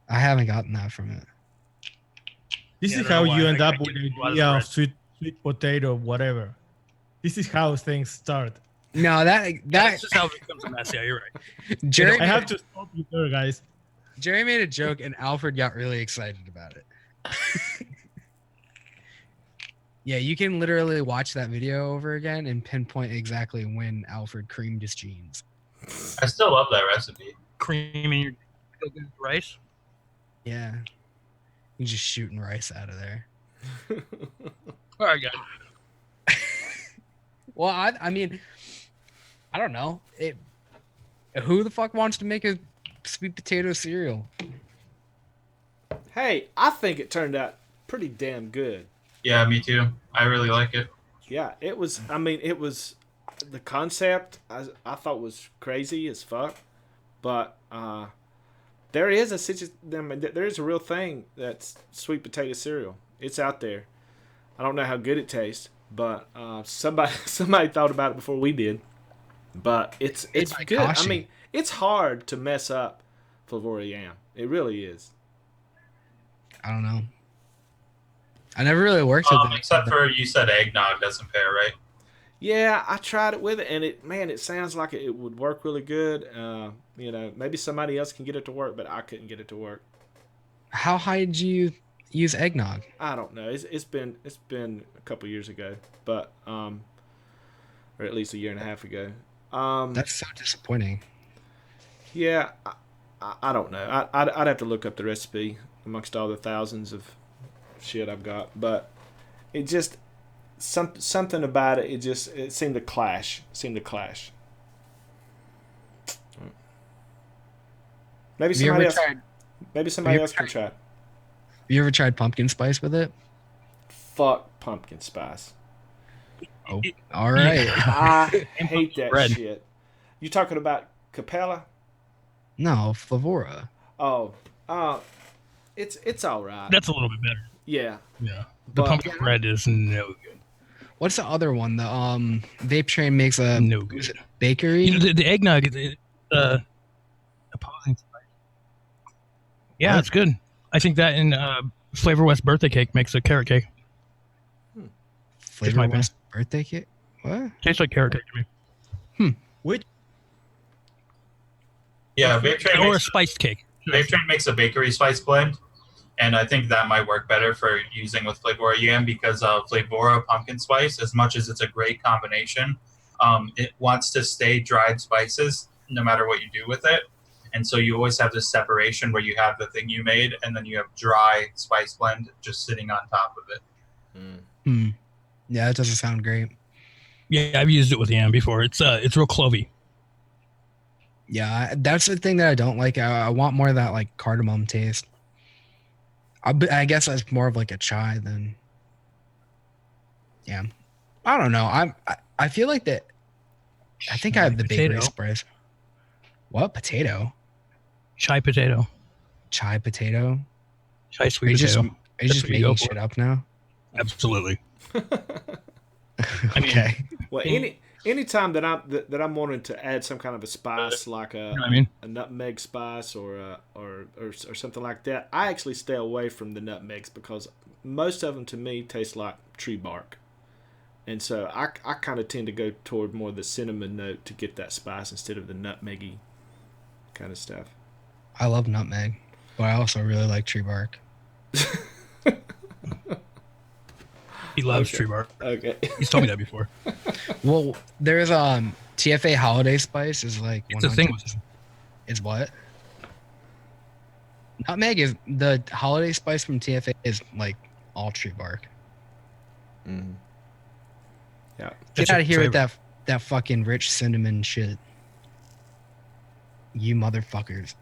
I haven't gotten that from it. This is how you end up with the idea of sweet potato, whatever. This is how things start. No, that That's just how it becomes a mess. Yeah, you're right. Jerry I have to stop you there, guys. Jerry made a joke and Alfred got really excited about it. Yeah, you can literally watch that video over again and pinpoint exactly when Alfred creamed his jeans. I still love that recipe. Cream in your rice. Yeah. You're just shooting rice out of there. All right, guys. Well, I mean, I don't know. Who the fuck wants to make a sweet potato cereal? Hey, I think it turned out pretty damn good. Yeah, me too. I really like it. Yeah, it was. I mean, it was. The concept I thought was crazy as fuck, but there is there is a real thing that's sweet potato cereal. It's out there. I don't know how good it tastes, but somebody thought about it before we did. But it's good. I mean, it's hard to mess up Flavora Yam. It really is. I don't know. I never really worked with it. Except for you said eggnog doesn't pair, right? Yeah, I tried it with it, and it sounds like it would work really good. Maybe somebody else can get it to work, but I couldn't get it to work. How high did you use eggnog? I don't know. It's been a couple years ago, but or at least a year and a half ago. That's so disappointing. Yeah, I don't know. I'd have to look up the recipe amongst all the thousands of shit I've got, but it just something about it. It seemed to clash. Maybe somebody else. Maybe somebody else can try it. Have you ever tried pumpkin spice with it? Fuck pumpkin spice. Oh, all right. I hate that shit. You talking about Capella? No, Flavora. Oh, it's all right. That's a little bit better. Yeah. Yeah. The pumpkin bread is no good. What's the other one? The Vape Train makes a no good bakery. You know, the eggnog is opposing spice. Yeah, it's good. I think that in Flavor West birthday cake makes a carrot cake. Flavor West birthday cake? What? Tastes like carrot cake to me. Which? Yeah, Vape Train Or a makes, spiced cake. Vape Train makes a bakery spice blend, and I think that might work better for using with Flavora Yam because Flavora pumpkin spice, as much as it's a great combination, it wants to stay dried spices no matter what you do with it. And so you always have this separation where you have the thing you made and then you have dry spice blend just sitting on top of it. Yeah, it doesn't sound great. Yeah, I've used it with yam before. It's real clovey. Yeah, that's the thing that I don't like. I want more of that like cardamom taste. I guess that's more of like a chai than. Yeah, I don't know. I feel like that. I think I have the bakery spice. What potato? Chai potato. Chai potato. Chai sweet potato. Are you just making shit up now? Absolutely. Okay. Well, any time that I'm wanting to add some kind of a spice like a nutmeg spice or something like that, I actually stay away from the nutmegs because most of them to me taste like tree bark, and so I kind of tend to go toward more of the cinnamon note to get that spice instead of the nutmeggy kind of stuff. I love nutmeg, but I also really like tree bark. He loves tree bark. Okay. He's told me that before. Well, there's TFA holiday spice is like it's a thing with him. Is what? Nutmeg is the holiday spice from TFA is like all tree bark. Mm-hmm. Yeah. Get out of here with that fucking rich cinnamon shit. You motherfuckers.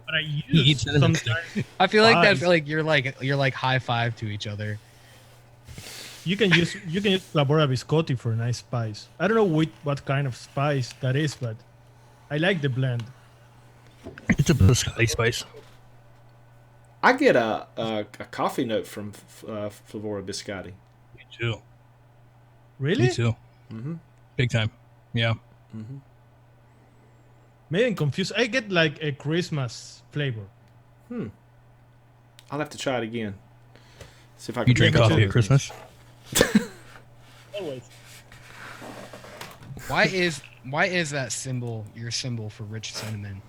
But I use sometimes. I feel like that's like you're like high five to each other. You can use Flavora Biscotti for a nice spice. I don't know what kind of spice that is, but I like the blend. It's a biscotti spice. I get a coffee note from Flavora Biscotti. Me too. Really? Me too. Mm-hmm. Big time. Yeah. Mm-hmm. Maybe I'm confused. I get like a Christmas flavor. I'll have to try it again. See if I can. You drink coffee at Christmas? Always. Why is that symbol your symbol for rich cinnamon?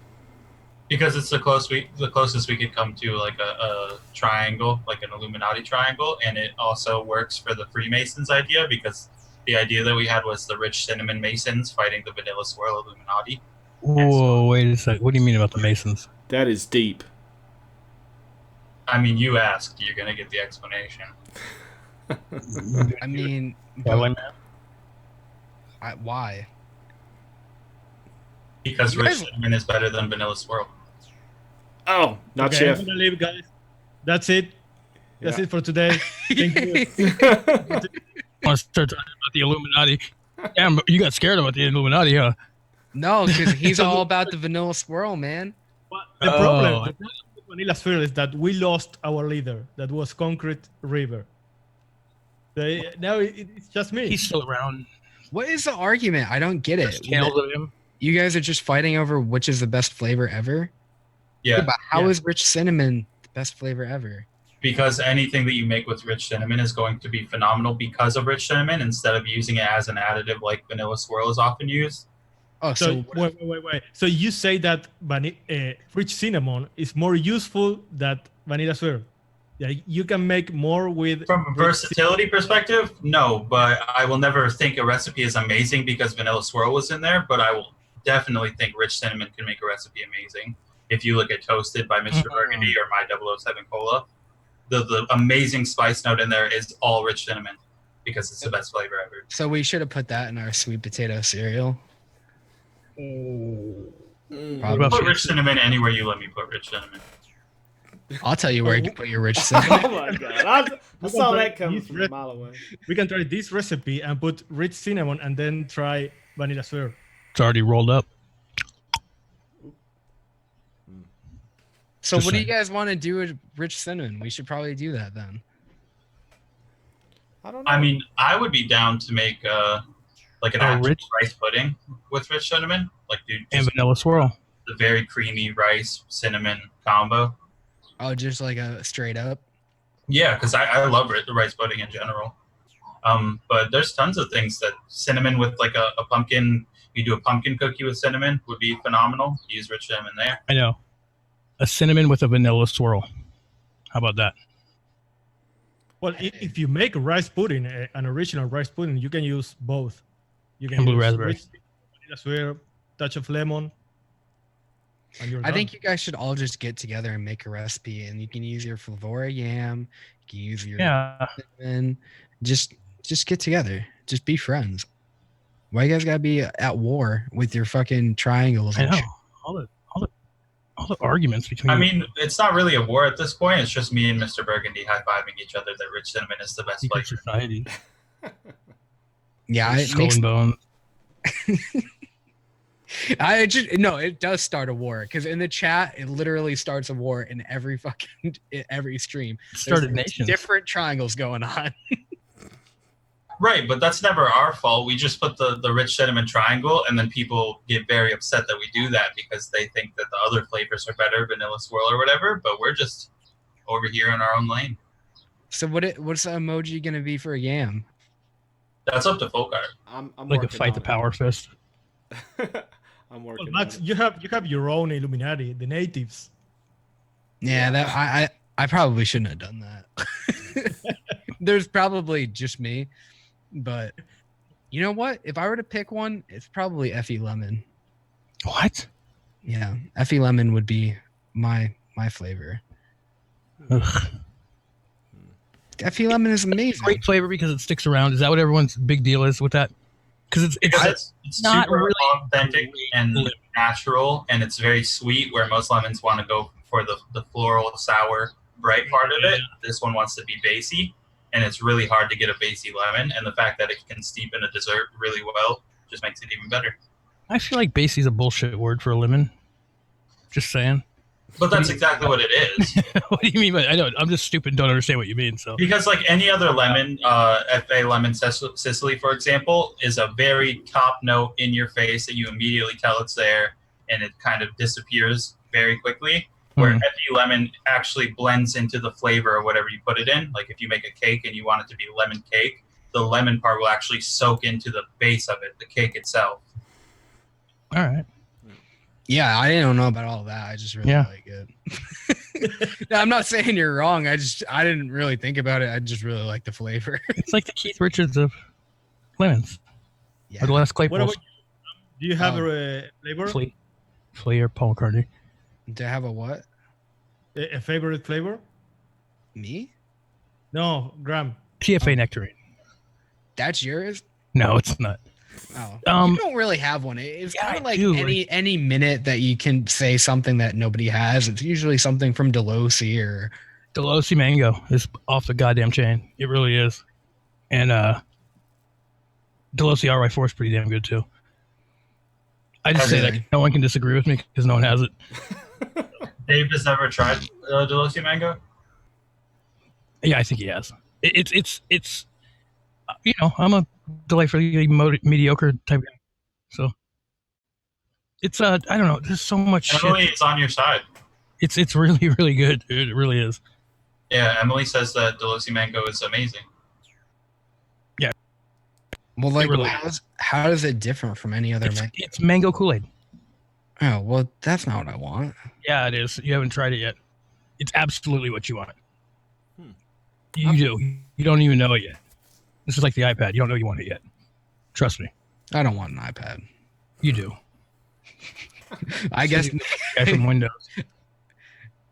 Because it's the closest we could come to like a triangle, like an Illuminati triangle, and it also works for the Freemasons idea because the idea that we had was the rich cinnamon Masons fighting the vanilla swirl Illuminati. Whoa, wait a sec. What do you mean about the Masons? That is deep. I mean, you asked, you're gonna get the explanation. I mean, why? Because You rich guys- cinnamon is better than vanilla swirl. Oh, not Okay, I'm chef. gonna leave, guys. That's it. That's Yeah. it for today. Thank you. I want to start talking about the Illuminati. Damn, you got scared about the Illuminati, huh? No, because he's all about the vanilla swirl, man. But the problem with Vanilla Sphere is that we lost our leader. That was Concrete River. Now it's just me. He's still around. What is the argument? I don't get There's it. tales of him. You guys are just fighting over which is the best flavor ever? Yeah, But how Yeah. is rich cinnamon the best flavor ever? because anything that you make with rich cinnamon is going to be phenomenal because of rich cinnamon instead of using it as an additive like vanilla swirl is often used. Oh, So wait. So you say that rich cinnamon is more useful than Vanilla Sphere? Yeah, you can make more with. From a versatility perspective, no, but I will never think a recipe is amazing because vanilla swirl was in there, but I will definitely think rich cinnamon can make a recipe amazing. If you look at Toasted by Mr. Burgundy or My 007 Cola, the amazing spice note in there is all rich cinnamon because it's the best flavor ever. So we should have put that in our sweet potato cereal. What Put about rich cinnamon anywhere you let me put rich cinnamon. I'll tell you where you can put your rich cinnamon. Oh my god! I saw that coming from a mile away. We can try this recipe and put rich cinnamon and then try Vanilla Sphere. It's already rolled up. So Just what do you saying. guys want to do with rich cinnamon? We should probably do that then. I don't know. I mean, I would be down to make like an Oh, actual rich? rice pudding with rich cinnamon, like dude, And just vanilla swirl. the very creamy rice cinnamon combo. Oh, just like a straight up. Yeah, because I love the rice pudding in general. But there's tons of things that cinnamon with like a pumpkin. You do a pumpkin cookie with cinnamon would be phenomenal. Use rich cinnamon there. I know. A cinnamon with a vanilla swirl. How about that? Well, if you make a rice pudding, an original rice pudding, you can use both. You can And blue use raspberry. rich Vanilla Sphere, touch of lemon. And you're I done. think you guys should all just get together and make a recipe, and you can use your Flavora yam. You can use your Yeah. cinnamon. Just get together. Just be friends. Why you guys gotta be at war with your fucking triangles? I and know. shit? All the arguments between. I mean, it's not really a war at this point. It's just me and Mr. Burgundy high-fiving each other that rich cinnamon is the best secret flavor. society. Yeah, it Skull makes. and bone. It does start a war because in the chat it literally starts a war in every fucking every stream. Started There's nations. different triangles going on. Right, but that's never our fault. We just put the rich cinnamon triangle, and then people get very upset that we do that because they think that the other flavors are better, vanilla swirl or whatever. But we're just over here in our own lane. So what's the emoji gonna be for a yam? That's up to folk art. I'm Like a working fight on the it. power fist. I'm Well, working. Max, on it. you have your own Illuminati, the natives. Yeah, that I probably shouldn't have done that. There's probably just me, but you know what? If I were to pick one, it's probably Effie Lemon. What? Yeah, Effie Lemon would be my flavor. Ugh. Effie Lemon is amazing. Great flavor because it sticks around. Is that what everyone's big deal is with that? Because It's not super really authentic and lemon. natural, and it's very sweet. Where most lemons want to go for the floral, sour, bright part of it. This one wants to be basey, and it's really hard to get a basey lemon. And the fact that it can steep in a dessert really well just makes it even better. I feel like basey is a bullshit word for a lemon. Just saying. But that's exactly what it is. What do you mean by? I don't. I'm just stupid. And don't understand what you mean. So Because like any other lemon, FA lemon Sicily, for example, is a very top note in your face that you immediately tell it's there, and it kind of disappears very quickly. Where FE lemon actually blends into the flavor of whatever you put it in. Like if you make a cake and you want it to be lemon cake, the lemon part will actually soak into the base of it, the cake itself. All right. Yeah, I didn't know about all that. I just really like it. No, I'm not saying you're wrong. I didn't really think about it. I just really like the flavor. It's like the Keith Richards of lemons. Yeah. Or the Les What Claypool. about you? Do you have a flavor? Flea or Paul McCartney. To have a what? A favorite flavor? Me? No, Graham. TFA nectarine. That's yours? No, it's not. Oh, you don't really have one. It's kind of like any minute that you can say something that nobody has. It's usually something from Delosi or Delosi mango is off the goddamn chain. It really is. And Delosi RY4 is pretty damn good too. I just say that no one can disagree with me because no one has it. Dave has never tried Delosi mango? Yeah, I think he has. It's you know, I'm a delightfully mediocre type guy. So it's I don't know, there's so much Emily, shit. it's on your side. It's really, really good, dude. It really is. Yeah, Emily says that Delosi mango is amazing. Yeah. Well, like, really how is it different from any other mango? It's mango Kool-Aid. Oh, well, that's not what I want. Yeah, it is. You haven't tried it yet. It's absolutely what you want. You do. You don't even know it yet. This is like the iPad. You don't know you want it yet. Trust me. I don't want an iPad. You do. I guess. Guy from Windows.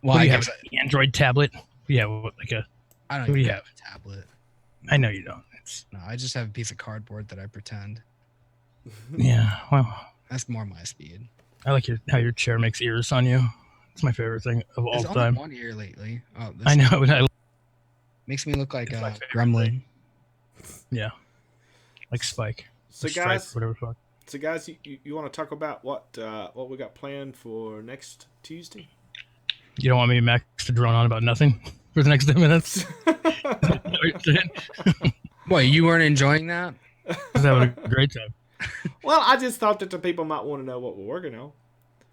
Well, I guess an Android tablet. Yeah, like a. I don't What do you even have? a tablet. I know you don't. No, I just have a piece of cardboard that I pretend. Yeah, well, That's more my speed. I like how your chair makes ears on you. It's my favorite thing of all There's time. only one ear lately. Oh, this I know. But makes me look like It's my a favorite gremlin. yeah, like Spike. So Or Stripe, guys, whatever the fuck. you want to talk about what we got planned for next Tuesday? You don't want me, Max, to drone on about nothing for the next 10 minutes? What, you weren't enjoying that? I was having a great time. Well, I just thought that the people might want to know what we're working on.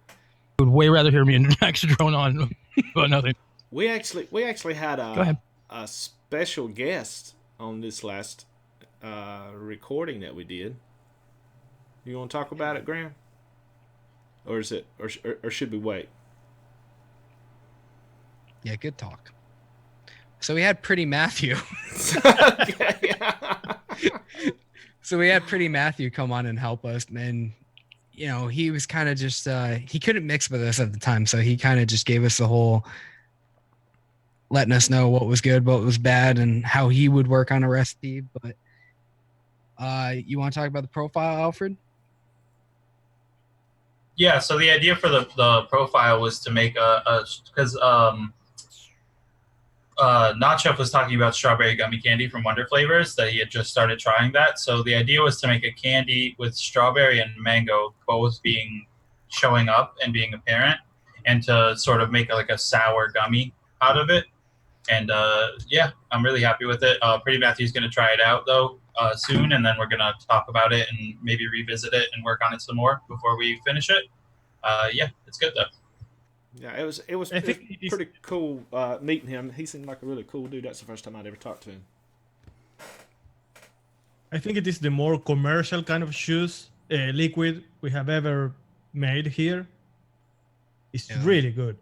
I would way rather hear me and Max drone on about nothing. We actually had Go ahead. a special guest on this last recording that we did. You want to talk about it, Graham? Or is it, or should we wait? Yeah, good talk. So we had Pretty Matthew. So we had Pretty Matthew come on and help us, and you know, he was kind of just he couldn't mix with us at the time, so he kind of just gave us the whole letting us know what was good, what was bad, and how he would work on a recipe. But you want to talk about the profile, Alfred? Yeah, so the idea for the profile was to make because Nacho was talking about strawberry gummy candy from Wonder Flavors, that he had just started trying that. So the idea was to make a candy with strawberry and mango both showing up and being apparent, and to sort of make like a sour gummy out of it. And yeah, I'm really happy with it. Pretty Matthew's going to try it out though soon, and then we're going to talk about it and maybe revisit it and work on it some more before we finish it. Yeah, it's good though. Yeah, it was pretty cool meeting him. He seemed like a really cool dude. That's the first time I'd ever talked to him. I think it is the more commercial kind of shoes liquid we have ever made here. It's really good.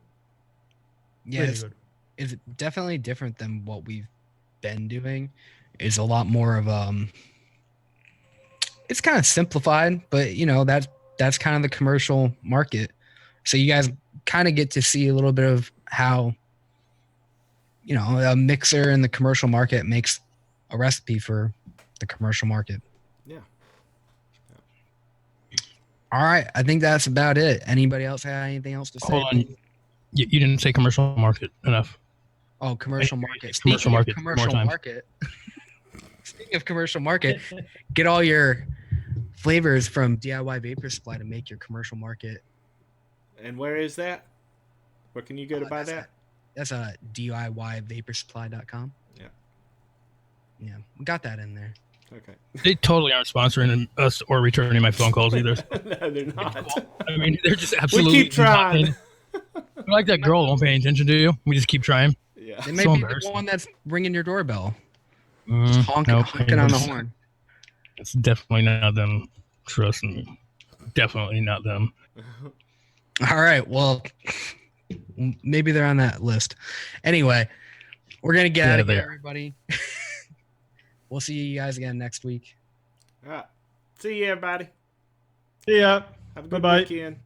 Yeah, really good. It's definitely different than what we've been doing. It's a lot more of it's kind of simplified, but you know, that's kind of the commercial market. So you guys kind of get to see a little bit of how, you know, a mixer in the commercial market makes a recipe for the commercial market. Yeah. All right, I think that's about it. Anybody else have anything else to say? Hold on. You didn't say commercial market enough. Oh, commercial market. Commercial market. Commercial market. Speaking of commercial market, get all your flavors from DIY Vapor Supply to make your commercial market. And where is that? Where can you go to buy that? That's DIYVaporSupply.com. Yeah. Yeah, we got that in there. Okay. They totally aren't sponsoring us or returning my phone calls either. No, they're not. I mean, they're just absolutely. We keep trying. You're like that girl won't pay attention to you. We just keep trying. Yeah. They may So be the embarrassing. one that's ringing your doorbell. Just honking on the horn. It's definitely not them. Trust me. Definitely not them. All right. Well, maybe they're on that list. Anyway, we're going to get out of here, everybody. We'll see you guys again next week. All right. See you, everybody. See ya. Have a good Bye-bye. weekend.